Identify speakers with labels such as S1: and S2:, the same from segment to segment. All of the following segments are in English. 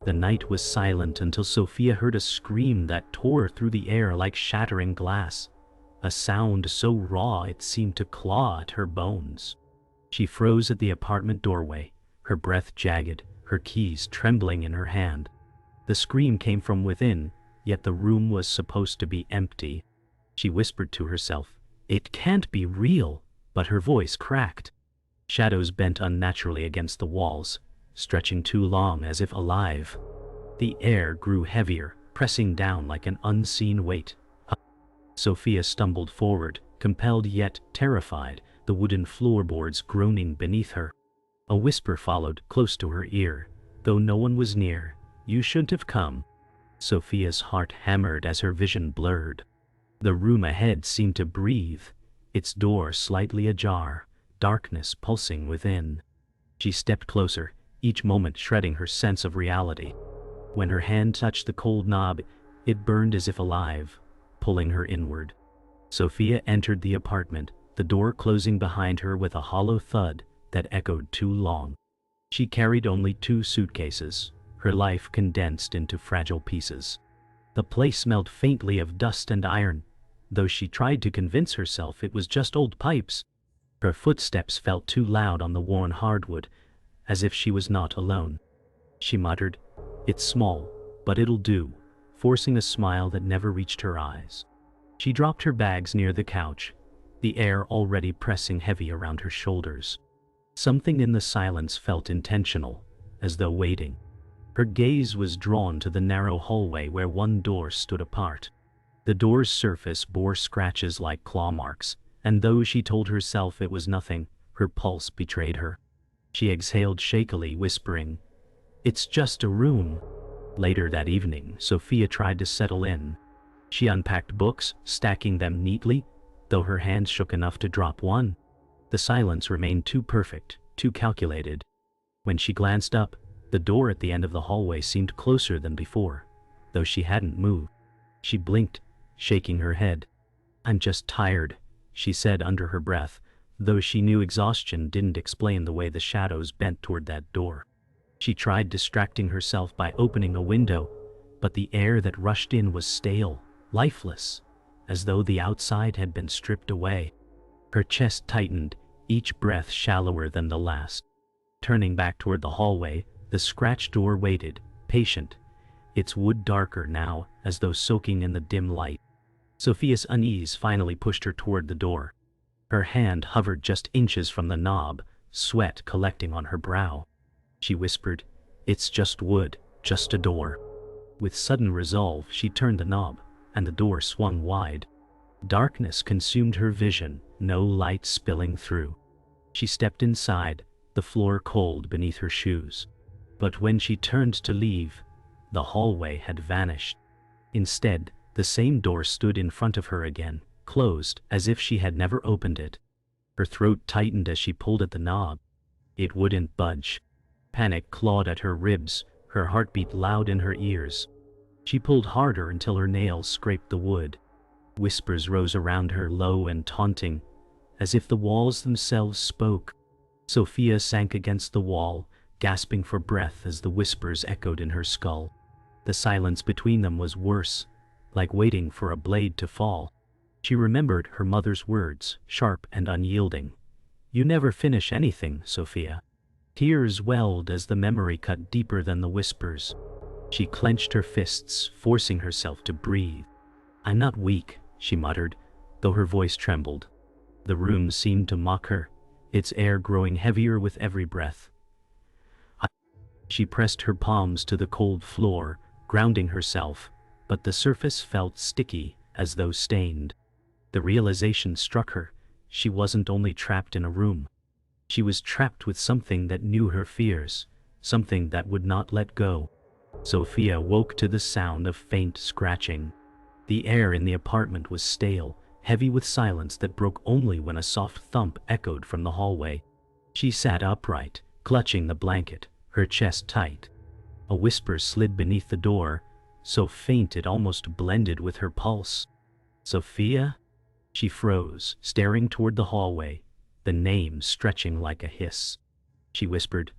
S1: The night was silent until Sophia heard a scream that tore through the air like shattering glass, a sound so raw it seemed to claw at her bones. She froze at the apartment doorway, her breath jagged, her keys trembling in her hand. The scream came from within, yet the room was supposed to be empty. She whispered to herself, "It can't be real," but her voice cracked. Shadows bent unnaturally against the walls, stretching too long as if alive. The air grew heavier, pressing down like an unseen weight. Sophia stumbled forward, compelled yet terrified, the wooden floorboards groaning beneath her. A whisper followed, close to her ear, though no one was near. "You shouldn't have come." Sophia's heart hammered as her vision blurred. The room ahead seemed to breathe, its door slightly ajar, darkness pulsing within. She stepped closer, each moment shredding her sense of reality. When her hand touched the cold knob, it burned as if alive, pulling her inward. Sophia entered the apartment, the door closing behind her with a hollow thud that echoed too long. She carried only 2 suitcases, her life condensed into fragile pieces. The place smelled faintly of dust and iron, though she tried to convince herself it was just old pipes. Her footsteps felt too loud on the worn hardwood, as if she was not alone. She muttered, "It's small, but it'll do," forcing a smile that never reached her eyes. She dropped her bags near the couch, the air already pressing heavy around her shoulders. Something in the silence felt intentional, as though waiting. Her gaze was drawn to the narrow hallway where one door stood apart. The door's surface bore scratches like claw marks, and though she told herself it was nothing, her pulse betrayed her. She exhaled shakily, whispering, "It's just a room." Later that evening, Sophia tried to settle in. She unpacked books, stacking them neatly, though her hands shook enough to drop one. The silence remained too perfect, too calculated. When she glanced up, the door at the end of the hallway seemed closer than before, though she hadn't moved. She blinked, shaking her head. "I'm just tired," she said under her breath, though she knew exhaustion didn't explain the way the shadows bent toward that door. She tried distracting herself by opening a window, but the air that rushed in was stale, lifeless, as though the outside had been stripped away. Her chest tightened, each breath shallower than the last. Turning back toward the hallway, the scratched door waited, patient, its wood darker now, as though soaking in the dim light. Sophia's unease finally pushed her toward the door. Her hand hovered just inches from the knob, sweat collecting on her brow. She whispered, "It's just wood, just a door." With sudden resolve, she turned the knob, and the door swung wide. Darkness consumed her vision, no light spilling through. She stepped inside, the floor cold beneath her shoes. But when she turned to leave, the hallway had vanished. Instead, the same door stood in front of her again, closed as if she had never opened it. Her throat tightened as she pulled at the knob. It wouldn't budge. Panic clawed at her ribs, her heartbeat loud in her ears. She pulled harder until her nails scraped the wood. Whispers rose around her, low and taunting, as if the walls themselves spoke. Sophia sank against the wall, gasping for breath as the whispers echoed in her skull. The silence between them was worse, like waiting for a blade to fall. She remembered her mother's words, sharp and unyielding. "You never finish anything, Sophia." Tears welled as the memory cut deeper than the whispers. She clenched her fists, forcing herself to breathe. "I'm not weak," she muttered, though her voice trembled. The room seemed to mock her, its air growing heavier with every breath. She pressed her palms to the cold floor, grounding herself, but the surface felt sticky, as though stained. The realization struck her, she wasn't only trapped in a room. She was trapped with something that knew her fears, something that would not let go. Sophia woke to the sound of faint scratching. The air in the apartment was stale, heavy with silence that broke only when a soft thump echoed from the hallway. She sat upright, clutching the blanket, her chest tight. A whisper slid beneath the door, so faint it almost blended with her pulse. "Sophia?" She froze, staring toward the hallway, the name stretching like a hiss. She whispered,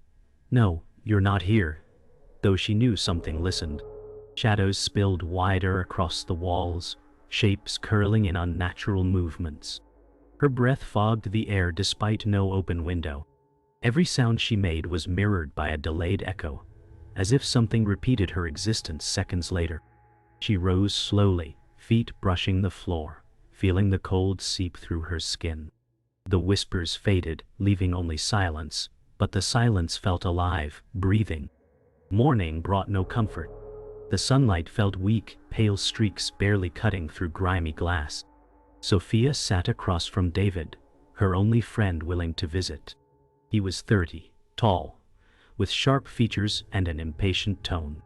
S1: "No, you're not here." though she knew something listened. Shadows spilled wider across the walls, shapes curling in unnatural movements. Her breath fogged the air despite no open window. Every sound she made was mirrored by a delayed echo, as if something repeated her existence seconds later. She rose slowly, feet brushing the floor, feeling the cold seep through her skin. The whispers faded, leaving only silence, but the silence felt alive, breathing. Morning brought no comfort. The sunlight felt weak, pale streaks barely cutting through grimy glass. Sophia sat across from David, her only friend willing to visit. He was 30, tall, with sharp features and an impatient tone.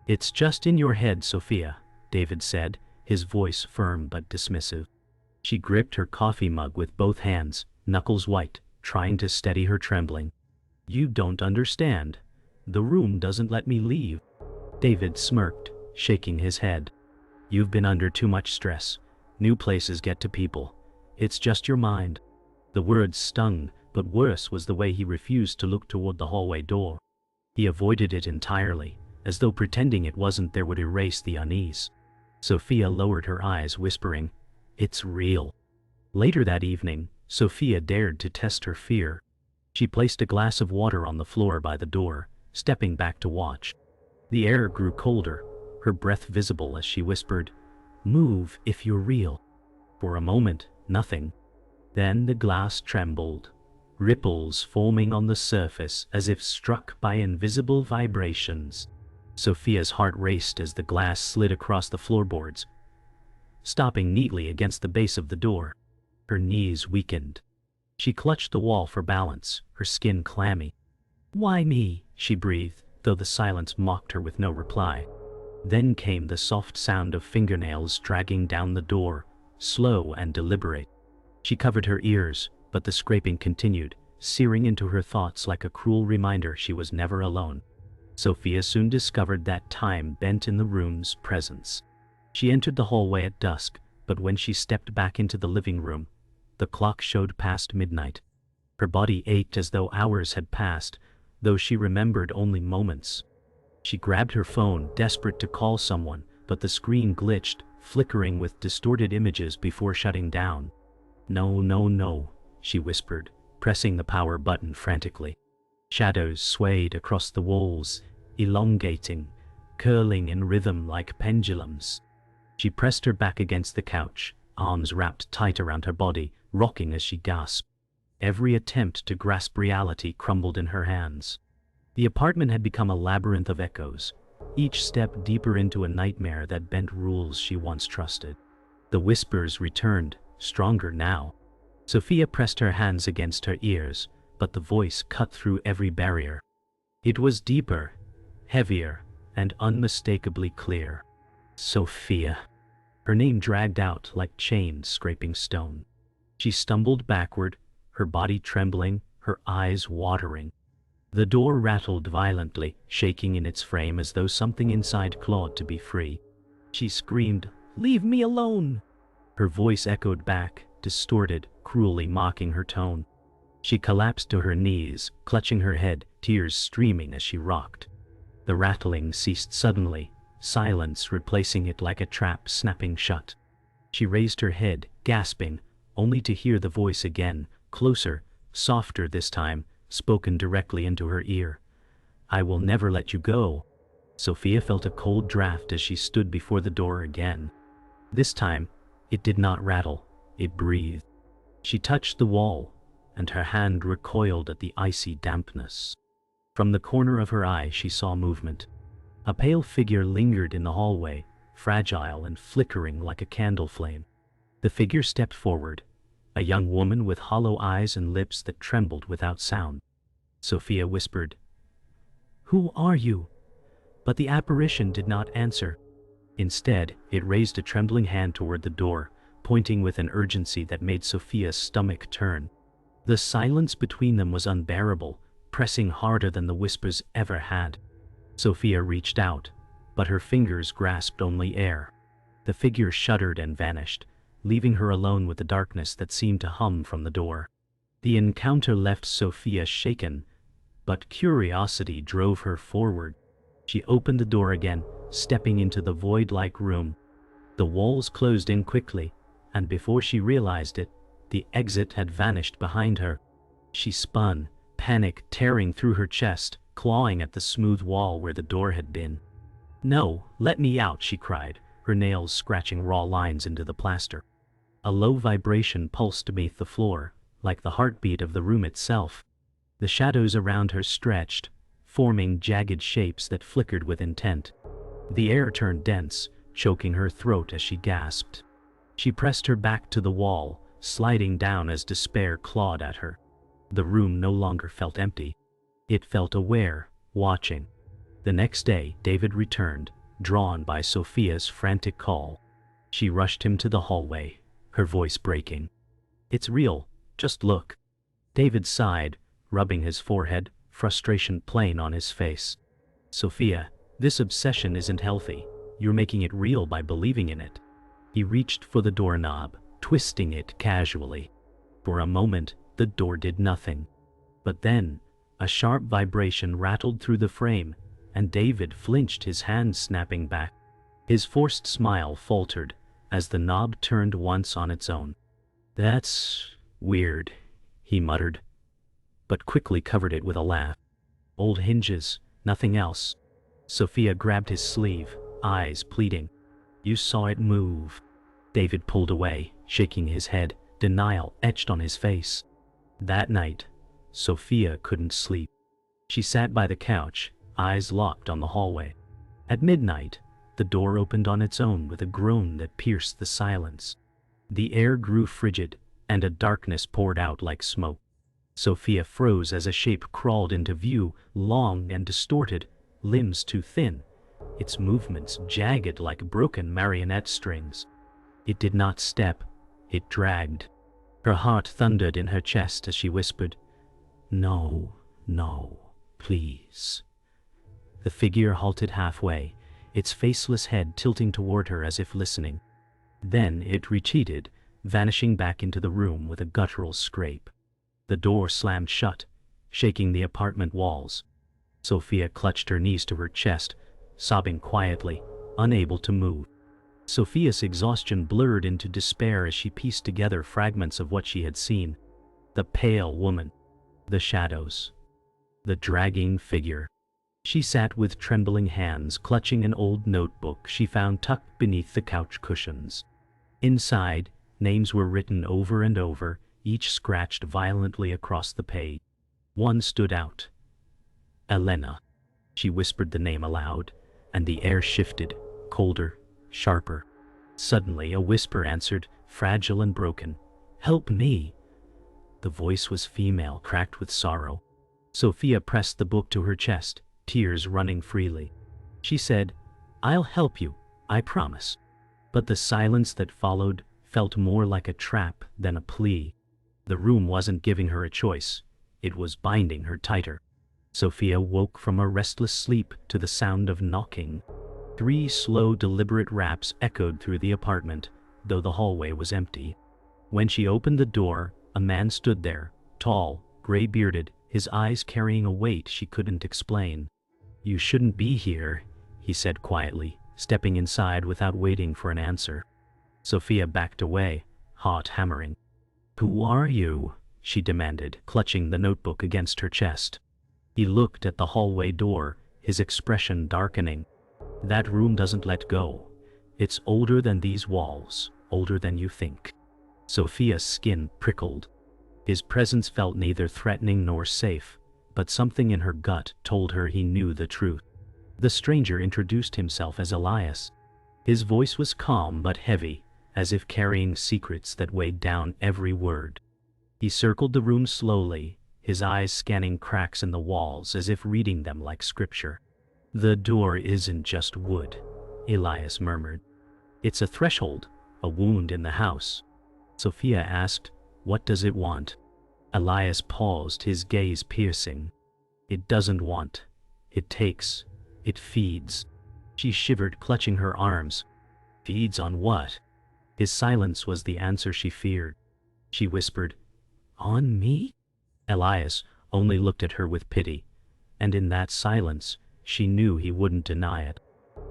S1: "It's just in your head, Sophia," David said, his voice firm but dismissive. She gripped her coffee mug with both hands, knuckles white, trying to steady her trembling. "You don't understand. The room doesn't let me leave." David smirked, shaking his head. "You've been under too much stress. New places get to people. It's just your mind." The words stung, but worse was the way he refused to look toward the hallway door. He avoided it entirely, as though pretending it wasn't there would erase the unease. Sophia lowered her eyes, whispering, "It's real." Later that evening, Sophia dared to test her fear. She placed a glass of water on the floor by the door, stepping back to watch. The air grew colder, her breath visible as she whispered, "Move if you're real." For a moment, nothing. Then the glass trembled, ripples forming on the surface as if struck by invisible vibrations. Sophia's heart raced as the glass slid across the floorboards, stopping neatly against the base of the door. Her knees weakened. She clutched the wall for balance, her skin clammy. "Why me?" she breathed, though the silence mocked her with no reply. Then came the soft sound of fingernails dragging down the door, slow and deliberate. She covered her ears, but the scraping continued, searing into her thoughts like a cruel reminder she was never alone. Sophia soon discovered that time bent in the room's presence. She entered the hallway at dusk, but when she stepped back into the living room, the clock showed past midnight. Her body ached as though hours had passed, though she remembered only moments. She grabbed her phone, desperate to call someone, but the screen glitched, flickering with distorted images before shutting down. "No, no, no," she whispered, pressing the power button frantically. Shadows swayed across the walls, elongating, curling in rhythm like pendulums. She pressed her back against the couch, arms wrapped tight around her body, rocking as she gasped. Every attempt to grasp reality crumbled in her hands. The apartment had become a labyrinth of echoes, each step deeper into a nightmare that bent rules she once trusted. The whispers returned, stronger now. Sophia pressed her hands against her ears, but the voice cut through every barrier. It was deeper, heavier, and unmistakably clear. Sophia. Her name dragged out like chains scraping stone. She stumbled backward, her body trembling, her eyes watering. The door rattled violently, shaking in its frame as though something inside clawed to be free. She screamed, "Leave me alone!" Her voice echoed back, distorted, cruelly mocking her tone. She collapsed to her knees, clutching her head, tears streaming as she rocked. The rattling ceased suddenly, silence replacing it like a trap snapping shut. She raised her head, gasping, only to hear the voice again, closer, softer this time, spoken directly into her ear. "I will never let you go." Sophia felt a cold draft as she stood before the door again. This time, it did not rattle, it breathed. She touched the wall, and her hand recoiled at the icy dampness. From the corner of her eye she saw movement. A pale figure lingered in the hallway, fragile and flickering like a candle flame. The figure stepped forward, a young woman with hollow eyes and lips that trembled without sound. Sophia whispered, "Who are you?" But the apparition did not answer. Instead, it raised a trembling hand toward the door, pointing with an urgency that made Sophia's stomach turn. The silence between them was unbearable, pressing harder than the whispers ever had. Sophia reached out, but her fingers grasped only air. The figure shuddered and vanished, leaving her alone with the darkness that seemed to hum from the door. The encounter left Sophia shaken, but curiosity drove her forward. She opened the door again, stepping into the void-like room. The walls closed in quickly, and before she realized it, the exit had vanished behind her. She spun, panic tearing through her chest, clawing at the smooth wall where the door had been. "No, let me out," she cried, her nails scratching raw lines into the plaster. A low vibration pulsed beneath the floor, like the heartbeat of the room itself. The shadows around her stretched, forming jagged shapes that flickered with intent. The air turned dense, choking her throat as she gasped. She pressed her back to the wall, sliding down as despair clawed at her. The room no longer felt empty. It felt aware, watching. The next day, David returned, drawn by Sophia's frantic call. She rushed him to the hallway, her voice breaking. "It's real, just look." David sighed, rubbing his forehead, frustration plain on his face. "Sophia, this obsession isn't healthy. You're making it real by believing in it." He reached for the doorknob, twisting it casually. For a moment, the door did nothing. But then, a sharp vibration rattled through the frame, and David flinched, his hand snapping back. His forced smile faltered as the knob turned once on its own. "That's weird," he muttered, but quickly covered it with a laugh. "Old hinges, nothing else." Sophia grabbed his sleeve, eyes pleading. "You saw it move." David pulled away, shaking his head, denial etched on his face. That night, Sophia couldn't sleep. She sat by the couch, eyes locked on the hallway. At midnight, the door opened on its own with a groan that pierced the silence. The air grew frigid, and a darkness poured out like smoke. Sophia froze as a shape crawled into view, long and distorted, limbs too thin, its movements jagged like broken marionette strings. It did not step, it dragged. Her heart thundered in her chest as she whispered, "No, no, please." The figure halted halfway, its faceless head tilting toward her as if listening. Then it retreated, vanishing back into the room with a guttural scrape. The door slammed shut, shaking the apartment walls. Sophia clutched her knees to her chest, sobbing quietly, unable to move. Sophia's exhaustion blurred into despair as she pieced together fragments of what she had seen. The pale woman, the shadows, the dragging figure. She sat with trembling hands, clutching an old notebook she found tucked beneath the couch cushions. Inside, names were written over and over, each scratched violently across the page. One stood out. "Elena." She whispered the name aloud, and the air shifted, colder, sharper. Suddenly a whisper answered, fragile and broken, "Help me." The voice was female, cracked with sorrow. Sophia pressed the book to her chest, tears running freely. She said, "I'll help you, I promise." But the silence that followed felt more like a trap than a plea. The room wasn't giving her a choice, it was binding her tighter. Sophia woke from a restless sleep to the sound of knocking. 3 slow, deliberate raps echoed through the apartment, though the hallway was empty. When she opened the door, a man stood there, tall, gray-bearded, his eyes carrying a weight she couldn't explain. "You shouldn't be here," he said quietly, stepping inside without waiting for an answer. Sophia backed away, heart hammering. "Who are you?" she demanded, clutching the notebook against her chest. He looked at the hallway door, his expression darkening. "That room doesn't let go. It's older than these walls, older than you think." Sophia's skin prickled. His presence felt neither threatening nor safe, but something in her gut told her he knew the truth. The stranger introduced himself as Elias. His voice was calm but heavy, as if carrying secrets that weighed down every word. He circled the room slowly, his eyes scanning cracks in the walls as if reading them like scripture. "The door isn't just wood," Elias murmured. "It's a threshold, a wound in the house." Sophia asked, "What does it want?" Elias paused, his gaze piercing. "It doesn't want. It takes. It feeds." She shivered, clutching her arms. "Feeds on what?" His silence was the answer she feared. She whispered, "On me?" Elias only looked at her with pity, and in that silence, she knew he wouldn't deny it.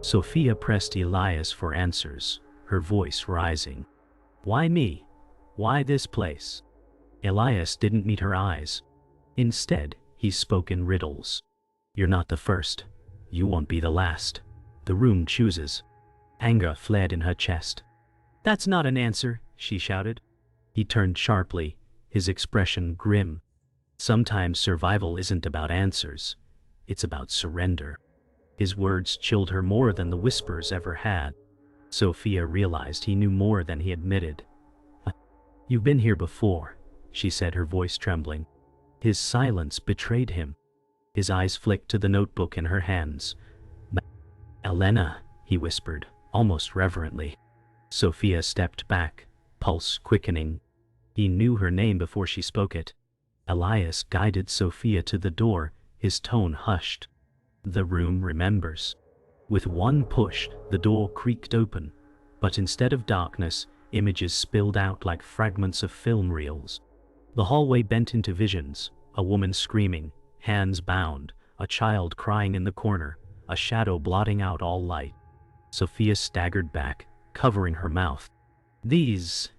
S1: Sophia pressed Elias for answers, her voice rising. Why me? Why this place? Elias didn't meet her eyes. Instead, he spoke in riddles. You're not the first. You won't be the last. The room chooses. Anger fled in her chest. That's not an answer, she shouted. He turned sharply, his expression grim. Sometimes survival isn't about answers. It's about surrender. His words chilled her more than the whispers ever had. Sophia realized he knew more than he admitted. You've been here before, she said, her voice trembling. His silence betrayed him. His eyes flicked to the notebook in her hands. Elena, he whispered, almost reverently. Sophia stepped back, pulse quickening. He knew her name before she spoke it. Elias guided Sophia to the door, his tone hushed. The room remembers. With one push, the door creaked open, but instead of darkness, images spilled out like fragments of film reels. The hallway bent into visions, a woman screaming, hands bound, a child crying in the corner, a shadow blotting out all light. Sophia staggered back, covering her mouth. These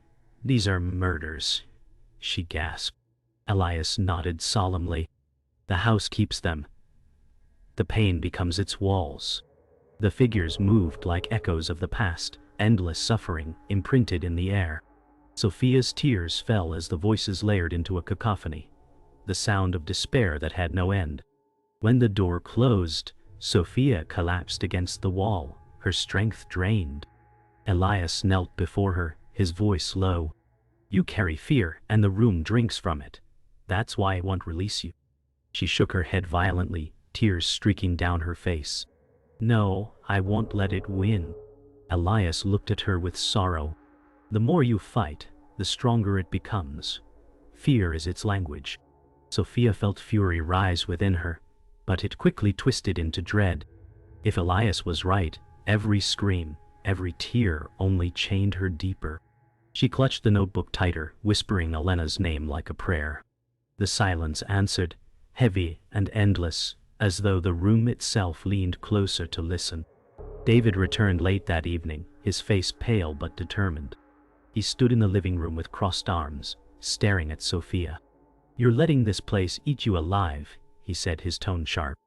S1: are murders, she gasped. Elias nodded solemnly. The house keeps them. The pain becomes its walls. The figures moved like echoes of the past, endless suffering imprinted in the air. Sophia's tears fell as the voices layered into a cacophony, the sound of despair that had no end. When the door closed, Sophia collapsed against the wall, her strength drained. Elias knelt before her, his voice low. You carry fear, and the room drinks from it. That's why I won't release you. She shook her head violently, tears streaking down her face. No, I won't let it win. Elias looked at her with sorrow. The more you fight, the stronger it becomes. Fear is its language. Sophia felt fury rise within her, but it quickly twisted into dread. If Elias was right, every scream, every tear only chained her deeper. She clutched the notebook tighter, whispering Elena's name like a prayer. The silence answered, heavy and endless, as though the room itself leaned closer to listen. David returned late that evening, his face pale but determined. He stood in the living room with crossed arms, staring at Sophia. You're letting this place eat you alive, he said, his tone sharp.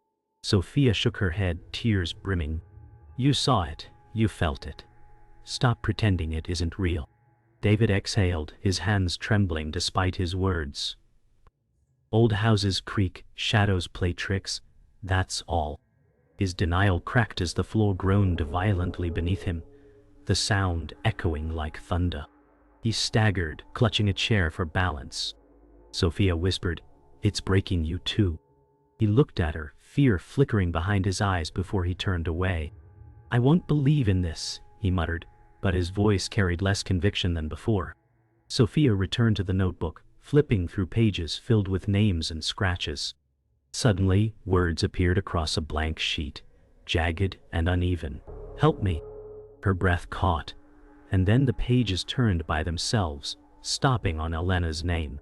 S1: Sophia shook her head, tears brimming. You saw it, you felt it. Stop pretending it isn't real. David exhaled, his hands trembling despite his words. Old houses creak, shadows play tricks, that's all. His denial cracked as the floor groaned violently beneath him, the sound echoing like thunder. He staggered, clutching a chair for balance. Sophia whispered, It's breaking you too. He looked at her, fear flickering behind his eyes before he turned away. I won't believe in this, he muttered, but his voice carried less conviction than before. Sophia returned to the notebook, flipping through pages filled with names and scratches. Suddenly, words appeared across a blank sheet, jagged and uneven. Help me. Her breath caught, and then the pages turned by themselves, stopping on Elena's name.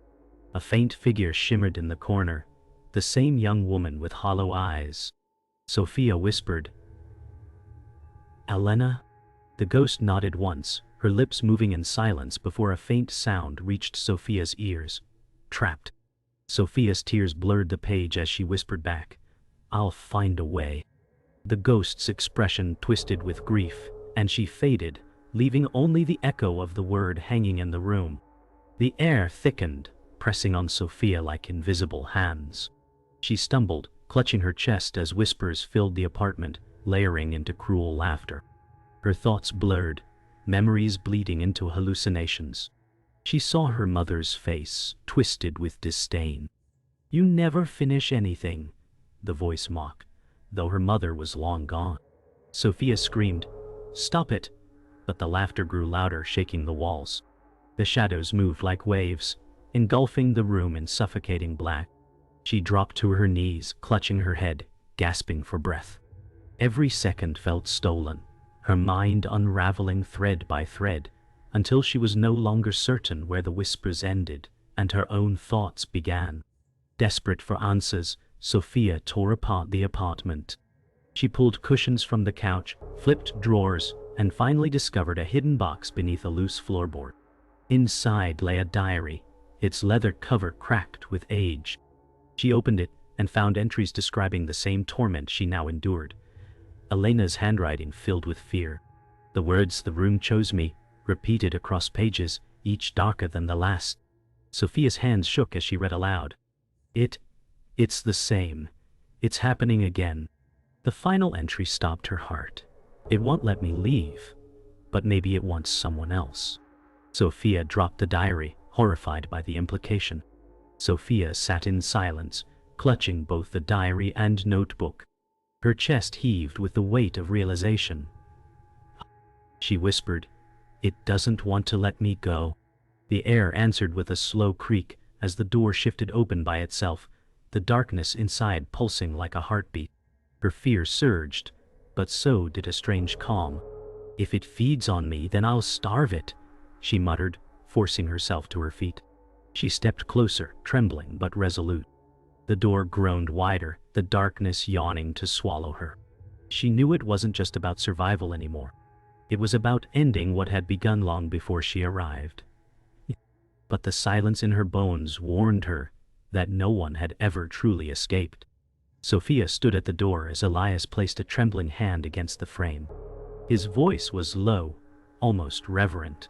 S1: A faint figure shimmered in the corner, the same young woman with hollow eyes. Sophia whispered, Elena? The ghost nodded once, her lips moving in silence before a faint sound reached Sophia's ears. Trapped. Sophia's tears blurred the page as she whispered back, I'll find a way. The ghost's expression twisted with grief, and she faded, leaving only the echo of the word hanging in the room. The air thickened, pressing on Sophia like invisible hands. She stumbled, clutching her chest as whispers filled the apartment, layering into cruel laughter. Her thoughts blurred, memories bleeding into hallucinations. She saw her mother's face, twisted with disdain. You never finish anything, the voice mocked, though her mother was long gone. Sophia screamed, Stop it! But the laughter grew louder, shaking the walls. The shadows moved like waves, engulfing the room in suffocating black. She dropped to her knees, clutching her head, gasping for breath. Every second felt stolen, her mind unraveling thread by thread, until she was no longer certain where the whispers ended and her own thoughts began. Desperate for answers, Sophia tore apart the apartment. She pulled cushions from the couch, flipped drawers, and finally discovered a hidden box beneath a loose floorboard. Inside lay a diary, its leather cover cracked with age. She opened it and found entries describing the same torment she now endured. Elena's handwriting filled with fear. The words "the room chose me" repeated across pages, each darker than the last. Sophia's hands shook as she read aloud. It's the same. It's happening again. The final entry stopped her heart. It won't let me leave, but maybe it wants someone else. Sophia dropped the diary, horrified by the implication. Sophia sat in silence, clutching both the diary and notebook. Her chest heaved with the weight of realization. She whispered, "It doesn't want to let me go." The air answered with a slow creak as the door shifted open by itself, the darkness inside pulsing like a heartbeat. Her fear surged, but so did a strange calm. "If it feeds on me, then I'll starve it," she muttered, forcing herself to her feet. She stepped closer, trembling but resolute. The door groaned wider, the darkness yawning to swallow her. She knew it wasn't just about survival anymore. It was about ending what had begun long before she arrived. But the silence in her bones warned her that no one had ever truly escaped. Sophia stood at the door as Elias placed a trembling hand against the frame. His voice was low, almost reverent.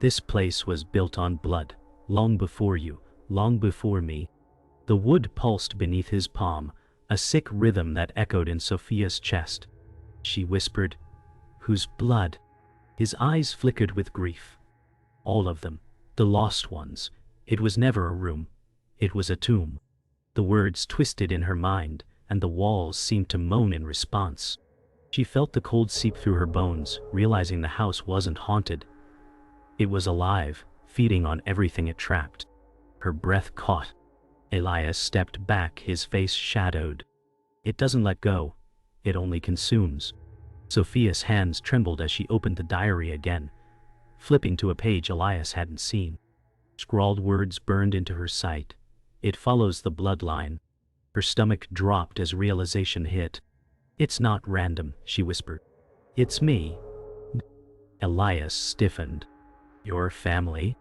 S1: "This place was built on blood, long before you, long before me." The wood pulsed beneath his palm, a sick rhythm that echoed in Sophia's chest. She whispered, "Whose blood?" His eyes flickered with grief. "All of them, the lost ones. It was never a room. It was a tomb." The words twisted in her mind, and the walls seemed to moan in response. She felt the cold seep through her bones, realizing the house wasn't haunted. It was alive, feeding on everything it trapped. Her breath caught. Elias stepped back, his face shadowed. "It doesn't let go. It only consumes." Sophia's hands trembled as she opened the diary again, flipping to a page Elias hadn't seen. Scrawled words burned into her sight. "It follows the bloodline." Her stomach dropped as realization hit. "It's not random," she whispered. "It's me." Elias stiffened. "Your family?"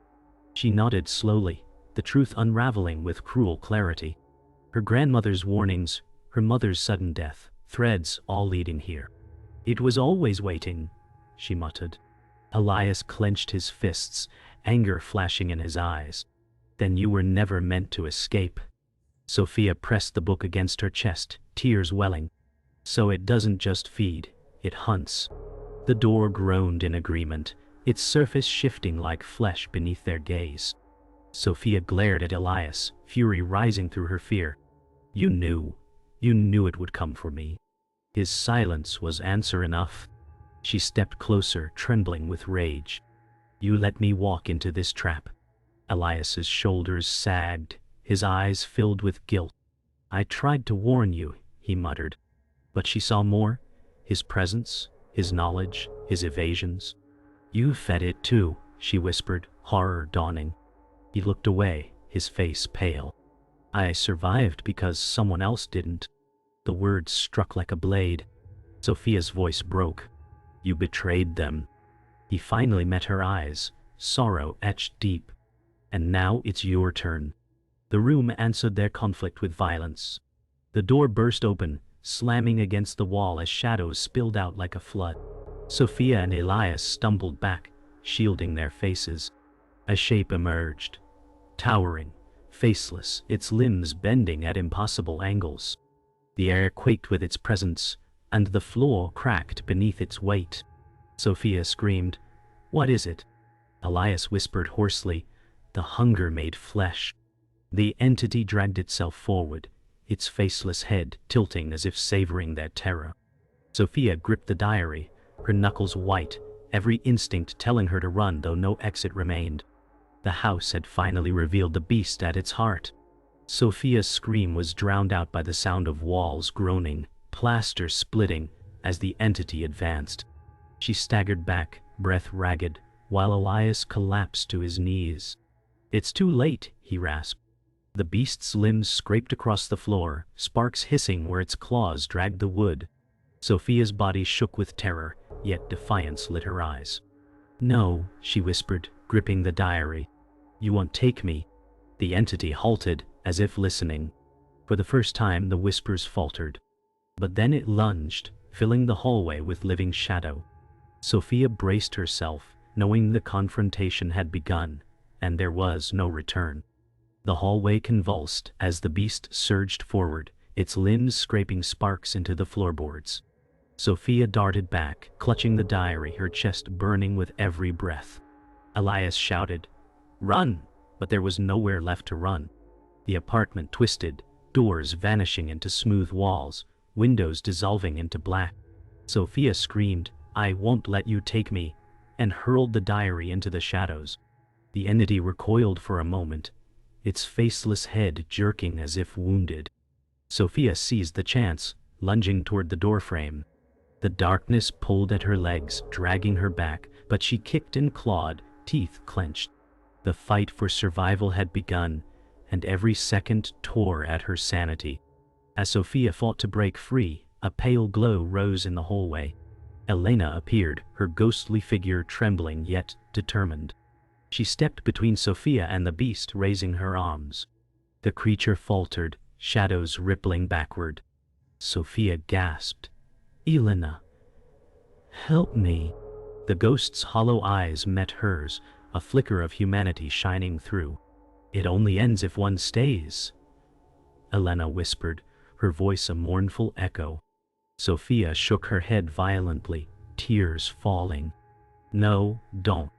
S1: She nodded slowly, the truth unraveling with cruel clarity. Her grandmother's warnings, her mother's sudden death, threads all leading here. "It was always waiting," she muttered. Elias clenched his fists, anger flashing in his eyes. "Then you were never meant to escape." Sophia pressed the book against her chest, tears welling. "So it doesn't just feed, it hunts." The door groaned in agreement, its surface shifting like flesh beneath their gaze. Sophia glared at Elias, fury rising through her fear. You knew it would come for me." His silence was answer enough. She stepped closer, trembling with rage. "You let me walk into this trap." Elias's shoulders sagged, his eyes filled with guilt. "I tried to warn you," he muttered. But she saw more, his presence, his knowledge, his evasions. "You fed it too," she whispered, horror dawning. He looked away, his face pale. "I survived because someone else didn't." The words struck like a blade. Sophia's voice broke. "You betrayed them." He finally met her eyes, sorrow etched deep. "And now it's your turn." The room answered their conflict with violence. The door burst open, slamming against the wall as shadows spilled out like a flood. Sophia and Elias stumbled back, shielding their faces. A shape emerged. Towering, faceless, its limbs bending at impossible angles. The air quaked with its presence, and the floor cracked beneath its weight. Sophia screamed, "What is it?" Elias whispered hoarsely, "The hunger made flesh." The entity dragged itself forward, its faceless head tilting as if savoring their terror. Sophia gripped the diary, her knuckles white, every instinct telling her to run though no exit remained. The house had finally revealed the beast at its heart. Sophia's scream was drowned out by the sound of walls groaning, plaster splitting, as the entity advanced. She staggered back, breath ragged, while Elias collapsed to his knees. "It's too late," he rasped. The beast's limbs scraped across the floor, sparks hissing where its claws dragged the wood. Sophia's body shook with terror, yet defiance lit her eyes. "No," she whispered, gripping the diary. "You won't take me." The entity halted, as if listening. For the first time the whispers faltered. But then it lunged, filling the hallway with living shadow. Sophia braced herself, knowing the confrontation had begun, and there was no return. The hallway convulsed as the beast surged forward, its limbs scraping sparks into the floorboards. Sophia darted back, clutching the diary, her chest burning with every breath. Elias shouted, "Run!" But there was nowhere left to run. The apartment twisted, doors vanishing into smooth walls, windows dissolving into black. Sophia screamed, "I won't let you take me," and hurled the diary into the shadows. The entity recoiled for a moment, its faceless head jerking as if wounded. Sophia seized the chance, lunging toward the doorframe. The darkness pulled at her legs, dragging her back, but she kicked and clawed, teeth clenched. The fight for survival had begun, and every second tore at her sanity. As Sophia fought to break free, a pale glow rose in the hallway. Elena appeared, her ghostly figure trembling yet determined. She stepped between Sophia and the beast, raising her arms. The creature faltered, shadows rippling backward. Sophia gasped, "Elena, help me." The ghost's hollow eyes met hers, a flicker of humanity shining through. "It only ends if one stays," Elena whispered, her voice a mournful echo. Sophia shook her head violently, tears falling. "No, don't."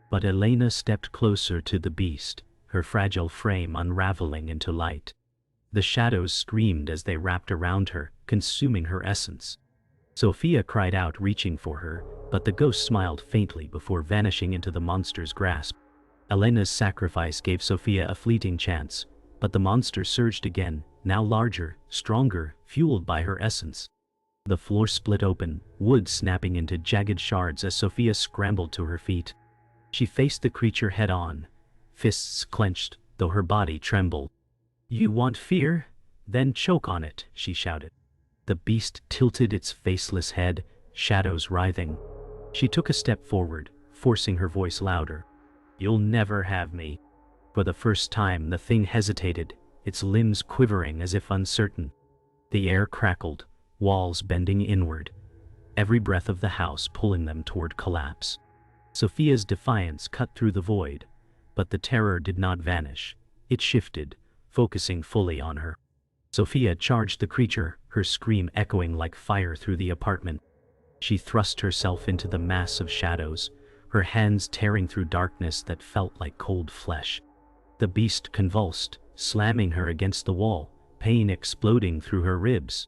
S1: But Elena stepped closer to the beast, her fragile frame unraveling into light. The shadows screamed as they wrapped around her, consuming her essence. Sophia cried out, reaching for her, but the ghost smiled faintly before vanishing into the monster's grasp. Elena's sacrifice gave Sophia a fleeting chance, but the monster surged again, now larger, stronger, fueled by her essence. The floor split open, wood snapping into jagged shards as Sophia scrambled to her feet. She faced the creature head-on, fists clenched, though her body trembled. "You want fear? Then choke on it," she shouted. The beast tilted its faceless head, shadows writhing. She took a step forward, forcing her voice louder. "You'll never have me." For the first time the thing hesitated, its limbs quivering as if uncertain. The air crackled, walls bending inward, every breath of the house pulling them toward collapse. Sophia's defiance cut through the void, but the terror did not vanish. It shifted, focusing fully on her. Sophia charged the creature, her scream echoing like fire through the apartment. She thrust herself into the mass of shadows, her hands tearing through darkness that felt like cold flesh. The beast convulsed, slamming her against the wall, pain exploding through her ribs.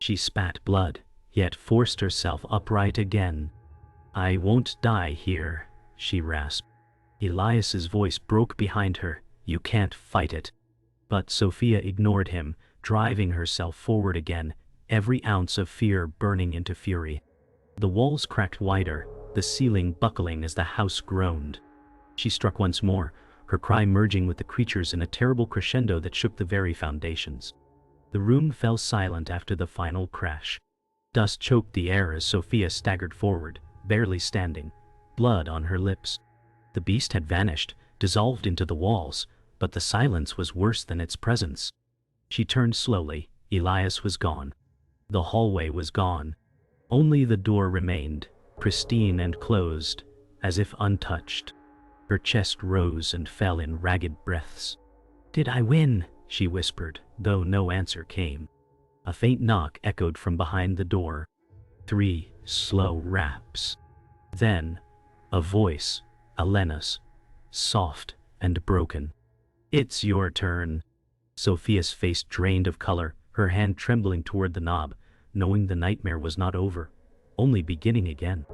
S1: She spat blood, yet forced herself upright again. "I won't die here," she rasped. Elias's voice broke behind her, "You can't fight it." But Sophia ignored him, driving herself forward again, every ounce of fear burning into fury. The walls cracked wider, the ceiling buckling as the house groaned. She struck once more, her cry merging with the creature's in a terrible crescendo that shook the very foundations. The room fell silent after the final crash. Dust choked the air as Sophia staggered forward, barely standing, blood on her lips. The beast had vanished, dissolved into the walls, but the silence was worse than its presence. She turned slowly. Elias was gone. The hallway was gone. Only the door remained, pristine and closed, as if untouched. Her chest rose and fell in ragged breaths. "Did I win?" she whispered, though no answer came. A faint knock echoed from behind the door. 3 slow raps. Then, a voice, Elena's, soft and broken. "It's your turn." Sophia's face drained of color, her hand trembling toward the knob, knowing the nightmare was not over, only beginning again.